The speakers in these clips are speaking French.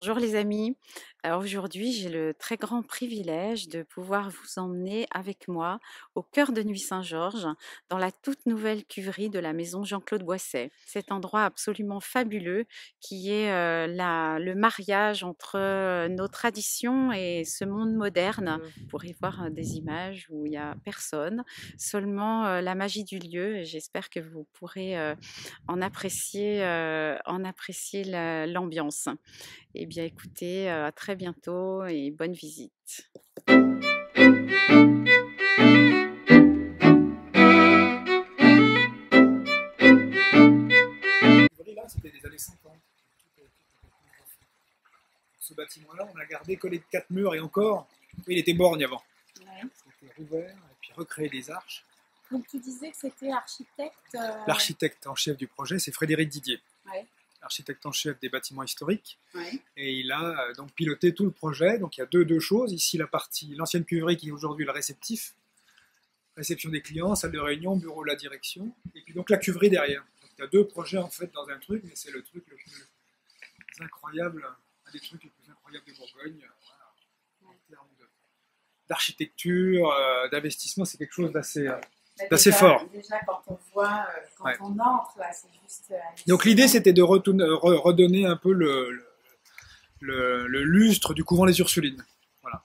Bonjour les amis. Alors aujourd'hui, j'ai le très grand privilège de pouvoir vous emmener avec moi au cœur de Nuits Saint-Georges, dans la toute nouvelle cuverie de la maison Jean-Claude Boisset. Cet endroit absolument fabuleux qui est le mariage entre nos traditions et ce monde moderne. Vous pourrez voir des images où il n'y a personne, seulement la magie du lieu. Et j'espère que vous pourrez en apprécier l'ambiance. Eh bien, écoutez, à très bientôt et bonne visite. Là, c'était des années 50. Ce bâtiment-là, on a gardé collé de 4 murs et encore, il était borgne avant. Ouais. C'était rouvert et puis recréer des arches. Donc tu disais que c'était architecte. L'architecte en chef du projet, c'est Frédéric Didier. Ouais. Architecte en chef des bâtiments historiques. Ouais. Et il a donc piloté tout le projet. Donc il y a deux choses. Ici, l'ancienne cuverie qui est aujourd'hui le réceptif. Réception des clients, salle de réunion, bureau de la direction. Et puis donc la cuverie derrière. Donc il y a deux projets en fait dans un truc, mais c'est le truc le plus incroyable, un des trucs les plus incroyables de Bourgogne. Voilà. En termes d'architecture, d'investissement, c'est quelque chose d'assez fort. Déjà, quand on voit, on entre, là, c'est juste. Donc l'idée, c'était de redonner un peu le lustre du couvent des Ursulines. Voilà.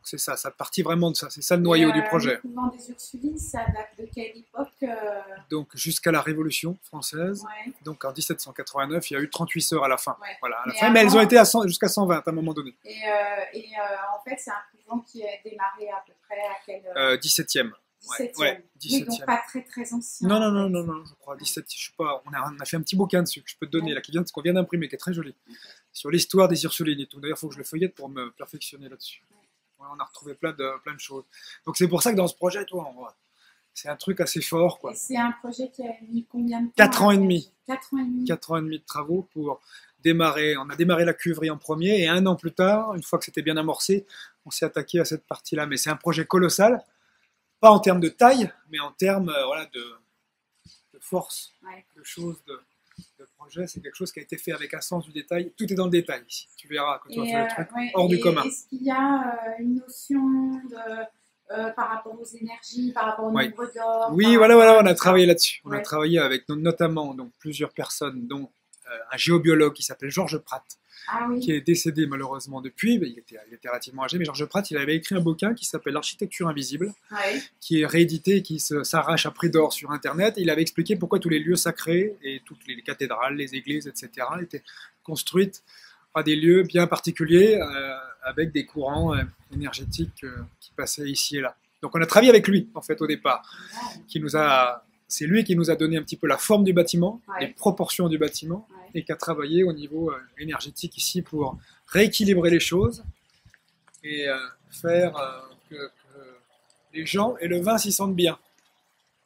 C'est ça partit vraiment de ça. C'est ça le noyau du projet. Le couvent des Ursulines, ça date de quelle époque Donc jusqu'à la Révolution française. Ouais. Donc en 1789, il y a eu 38 sœurs à la fin. Ouais. Voilà, à la fin, mais elles ont été jusqu'à 120 à un moment donné. En fait, c'est un couvent qui a démarré à peu près à quel 17e. 17e. Ouais, 17e. Oui, donc pas très ancien. Non, je crois 17, je sais pas, on a fait un petit bouquin dessus que je peux te donner, là, qu'on vient d'imprimer, qui est très joli, sur l'histoire des Ursulines et tout. D'ailleurs, il faut que je le feuillette pour me perfectionner là-dessus. Ouais, on a retrouvé plein de choses. Donc c'est pour ça que dans ce projet, toi, c'est un truc assez fort, quoi. Et c'est un projet qui a mis combien de temps 4 ans et demi. 4 ans et demi. 4 ans et demi de travaux pour démarrer. On a démarré la cuverie en premier et un an plus tard, une fois que c'était bien amorcé, on s'est attaqué à cette partie-là. Mais c'est un projet colossal. Pas en termes de taille, mais en termes de force, de choses, de projet. C'est quelque chose qui a été fait avec un sens du détail. Tout est dans le détail ici. Tu verras quand tu vas faire le truc hors du commun. Est-ce qu'il y a une notion par rapport aux énergies, par rapport au nombre d'or? Oui, voilà, on a travaillé là-dessus. On a travaillé avec notamment donc, plusieurs personnes, dont un géobiologue qui s'appelle Georges Pratt. Ah oui. Qui est décédé malheureusement depuis, il était relativement âgé, mais Georges Pratt, il avait écrit un bouquin qui s'appelle L'architecture invisible, qui est réédité, qui s'arrache à prix d'or sur Internet. Il avait expliqué pourquoi tous les lieux sacrés et toutes les cathédrales, les églises, etc. étaient construites à des lieux bien particuliers, avec des courants énergétiques qui passaient ici et là. Donc on a travaillé avec lui, en fait, au départ, c'est lui qui nous a donné un petit peu la forme du bâtiment, les proportions du bâtiment, et qui a travaillé au niveau énergétique ici pour rééquilibrer les choses et faire que les gens et le vin s'y sentent bien.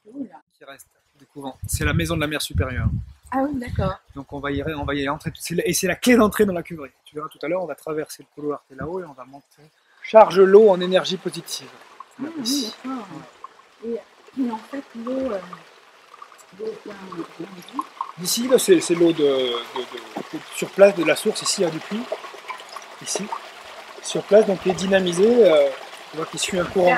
Qui reste du couvent. C'est la maison de la mer supérieure. Ah oui, d'accord. Donc on va y entrer, et c'est la clé d'entrée dans la cuverie. Tu verras tout à l'heure, on va traverser le couloir qui est là-haut et on va monter. Charge l'eau en énergie positive. Ah oui, d'accord. Et en fait, l'eau... Ici, c'est l'eau sur place de la source, ici, du puits. Ici, sur place, donc qui est dynamisée, on voit qu'il suit un courant.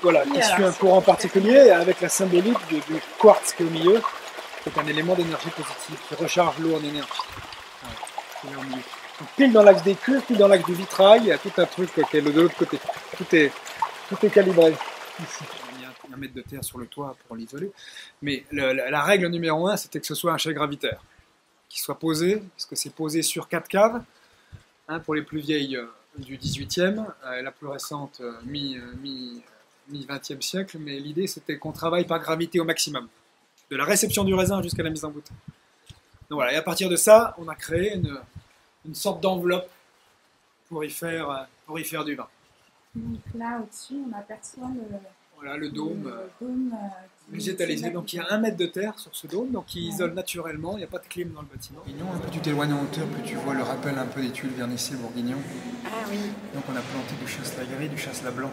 Voilà, qui suit un courant particulier, avec la symbolique du quartz qui est au milieu, qui est un élément d'énergie positive, qui recharge l'eau en énergie. Voilà, donc, pile dans l'axe des cuves, pile dans l'axe du vitrail, il y a tout un truc qui est de l'autre côté. Tout est calibré ici. Un mètre de terre sur le toit pour l'isoler. Mais la règle numéro 1, c'était que ce soit un chai gravitaire, qui soit posé, parce que c'est posé sur 4 caves, pour les plus vieilles du 18e, la plus récente mi-20e siècle, mais l'idée c'était qu'on travaille par gravité au maximum, de la réception du raisin jusqu'à la mise en bouteille. Donc voilà, et à partir de ça, on a créé une sorte d'enveloppe pour y faire du vin. Donc là, au-dessus, on aperçoit le dôme végétalisé. Donc il y a 1 mètre de terre sur ce dôme, donc qui isole naturellement, il n'y a pas de clim dans le bâtiment. Plus tu t'éloignes en hauteur, plus tu vois le rappel un peu des tuiles vernissées bourguignon. Ah oui. Donc on a planté du chasselas gris, du chasselas blanc.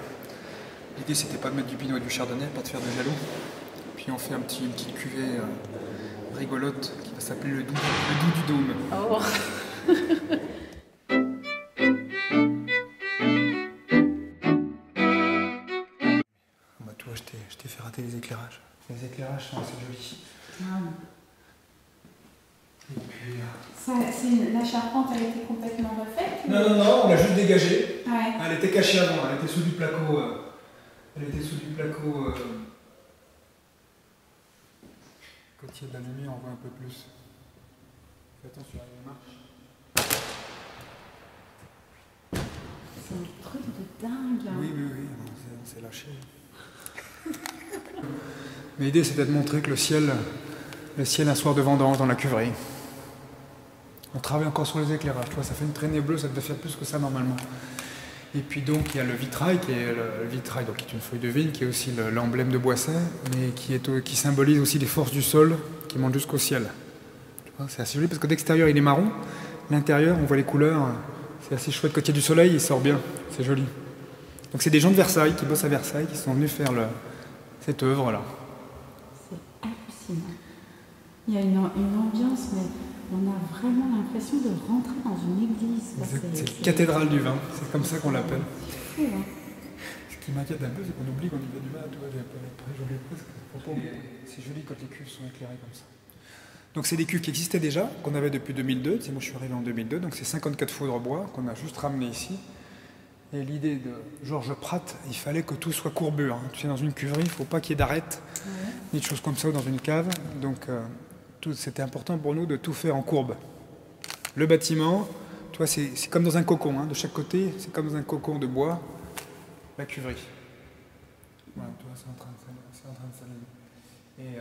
L'idée c'était pas de mettre du pinot et du chardonnay, pas de faire de jaloux. Puis on fait une petite cuvée rigolote qui va s'appeler le doux du dôme. Oh. t'ai fait rater les éclairages. Les éclairages sont assez jolis. Ah. Et puis, la charpente a été complètement refaite? Non, non, non, on l'a juste dégagée. Ouais. Elle était cachée avant, elle était sous du placo. Elle était sous du placo. Quand il y a de la lumière, on voit un peu plus. Fais attention, il marche. C'est un truc de dingue. Oui, oui, oui, on s'est lâché. Mais l'idée, c'était de montrer que le ciel un soir de vendange dans la cuverie. On travaille encore sur les éclairages, tu vois, ça fait une traînée bleue, ça devait faire plus que ça normalement. Et puis donc il y a le vitrail, qui est le vitrail, donc, qui est une feuille de vigne, qui est aussi l'emblème de Boisset, mais qui symbolise aussi les forces du sol qui montent jusqu'au ciel. C'est assez joli parce que d'extérieur il est marron, l'intérieur on voit les couleurs, c'est assez chouette. Quand il y a du soleil, il sort bien, c'est joli. Donc c'est des gens de Versailles qui bossent à Versailles qui sont venus faire cette œuvre-là. C'est hallucinant. Il y a une ambiance, mais on a vraiment l'impression de rentrer dans une église. C'est la cathédrale du vin, c'est comme ça qu'on l'appelle. C'est fou, hein. Ce qui m'inquiète un peu, c'est qu'on oublie qu'on y va du vin. C'est joli quand les cuves sont éclairées comme ça. Donc c'est des cuves qui existaient déjà, qu'on avait depuis 2002. Moi je suis arrivé en 2002, donc c'est 54 foudres bois qu'on a juste ramené ici. Et l'idée de Georges Pratt, il fallait que tout soit courbure. Hein. Tu sais, dans une cuverie, il ne faut pas qu'il y ait d'arête, ni de choses comme ça, ou dans une cave. Donc c'était important pour nous de tout faire en courbe. Le bâtiment, tu vois, c'est comme dans un cocon. Hein. De chaque côté, c'est comme dans un cocon de bois, la cuverie. Voilà, tu vois, c'est en train de s'aligner. Et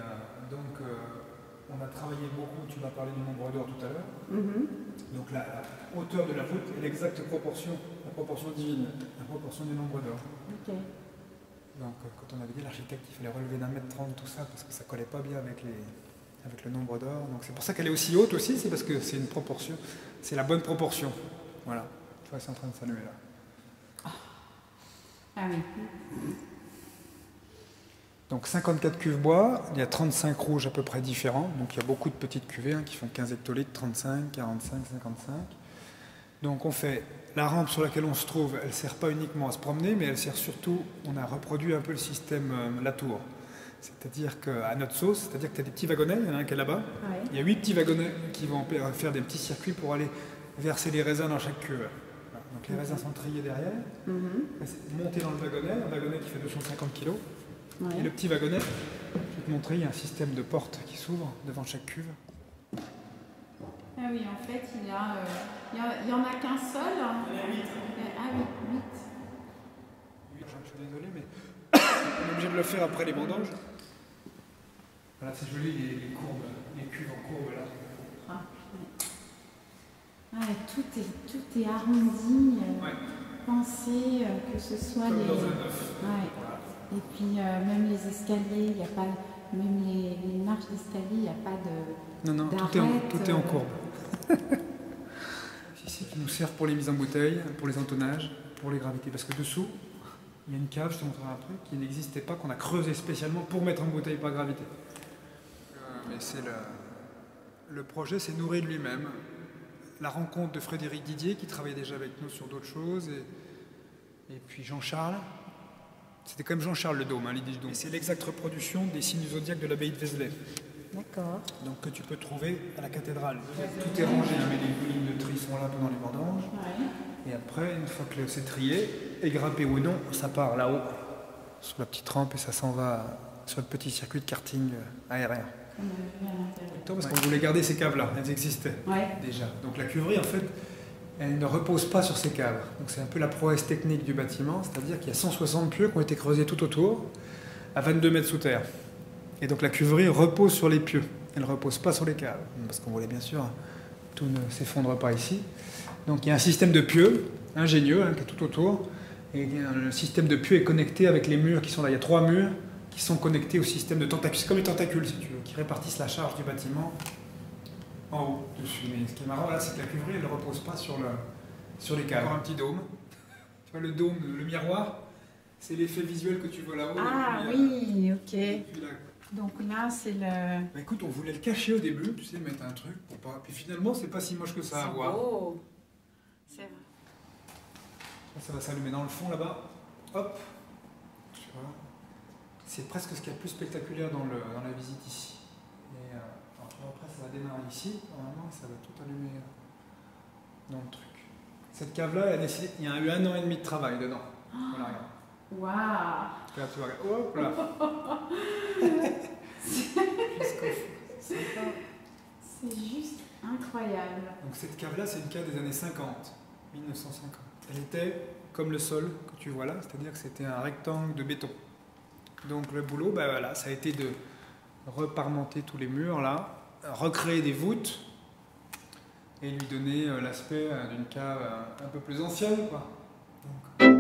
on a travaillé beaucoup, tu m'as parlé du nombre d'or tout à l'heure. Donc la hauteur de la voûte est l'exacte proportion, la proportion divine, la proportion du nombre d'or. Okay. Donc quand on avait dit à l'architecte qu'il fallait relever d'1,30 m tout ça, parce que ça collait pas bien avec le nombre d'or. Donc c'est pour ça qu'elle est aussi haute aussi, c'est parce que c'est une proportion, c'est la bonne proportion. Voilà, tu vois, c'est en train de s'allumer là. Ah oui. Donc 54 cuves bois, il y a 35 rouges à peu près différents, donc il y a beaucoup de petites cuvées hein, qui font 15 hectolitres, 35, 45, 55. Donc on fait la rampe sur laquelle on se trouve, elle ne sert pas uniquement à se promener, mais elle sert surtout, on a reproduit un peu le système Latour. C'est-à-dire qu'à notre sauce, c'est-à-dire que tu as des petits wagonnets, il y en a un qui est là-bas, il y a 8 petits wagonnets qui vont faire des petits circuits pour aller verser les raisins dans chaque cuve. Voilà. Donc les raisins sont triés derrière, montés dans le wagonnet qui fait 250 kg. Et le petit wagonnet, je vais te montrer, il y a un système de portes qui s'ouvre devant chaque cuve. Ah oui, en fait, il y en a qu'un seul. Il y en a 8. Ah oui, 8. Je suis désolé, mais on est obligé de le faire après les vendanges. Voilà, c'est joli les courbes, les cuves en courbe là. Tout est arrondi, pensé, que ce soit comme les... dans un œuf. Et puis même les escaliers, il n'y a pas, même les marches d'escalier, il n'y a pas de... Non, tout est en courbe. Ici, qui nous sert pour les mises en bouteille, pour les entonnages, pour les gravités. Parce que dessous, il y a une cave, je te montrerai après, qui n'existait pas, qu'on a creusé spécialement pour mettre en bouteille par gravité. Mais c'est le projet s'est nourri de lui-même. La rencontre de Frédéric Didier, qui travaillait déjà avec nous sur d'autres choses, et puis Jean-Charles. C'était quand même Jean-Charles le dôme, hein, l'idée du dôme. C'est l'exacte reproduction des signes du zodiaque de l'abbaye de Vézelay. D'accord. Donc que tu peux trouver à la cathédrale. Tout est rangé, hein, mais les lignes de tri sont là pendant les vendanges. Et après, une fois que c'est trié, égrappé ou non, ça part là-haut, sur la petite rampe, et ça s'en va sur le petit circuit de karting aérien. Parce qu'on voulait garder ces caves-là, elles existaient déjà. Donc la cuverie, en fait, elle ne repose pas sur ces caves. Donc c'est un peu la prouesse technique du bâtiment, c'est-à-dire qu'il y a 160 pieux qui ont été creusés tout autour, à 22 mètres sous terre. Et donc la cuverie repose sur les pieux, elle ne repose pas sur les caves, parce qu'on voulait bien sûr, tout ne s'effondre pas ici. Donc il y a un système de pieux ingénieux qui est tout autour, et le système de pieux est connecté avec les murs qui sont là. Il y a 3 murs qui sont connectés au système de tentacules, c'est comme les tentacules si tu veux, qui répartissent la charge du bâtiment en haut, dessus. Mais ce qui est marrant là, c'est que la cuverie, elle ne repose pas sur les caves. Encore un petit dôme. Tu vois le dôme, le miroir, c'est l'effet visuel que tu vois là-haut. Ah oui, ok. Là, donc là, c'est le... Bah, écoute, on voulait le cacher au début, tu sais, mettre un truc pour pas... Puis finalement, c'est pas si moche que ça à voir. Beau. C'est vrai. Ça va s'allumer dans le fond là-bas. Hop. Tu vois. c'est presque ce qu'il y a de plus spectaculaire dans la visite ici. Et, alors, après, ça va démarrer ici. Normalement, ça va tout allumer dans le truc. Cette cave-là, il y a eu 1 an et demi de travail dedans. Voilà, regarde. Waouh! Là, tu vois, hop là. Jusqu'au fond. C'est juste incroyable. Donc cette cave-là, c'est une cave des années 50, 1950. Elle était comme le sol que tu vois là, c'est-à-dire que c'était un rectangle de béton. Donc le boulot, ben voilà, ça a été de reparmenter tous les murs là, recréer des voûtes et lui donner l'aspect d'une cave un peu plus ancienne, quoi. Donc,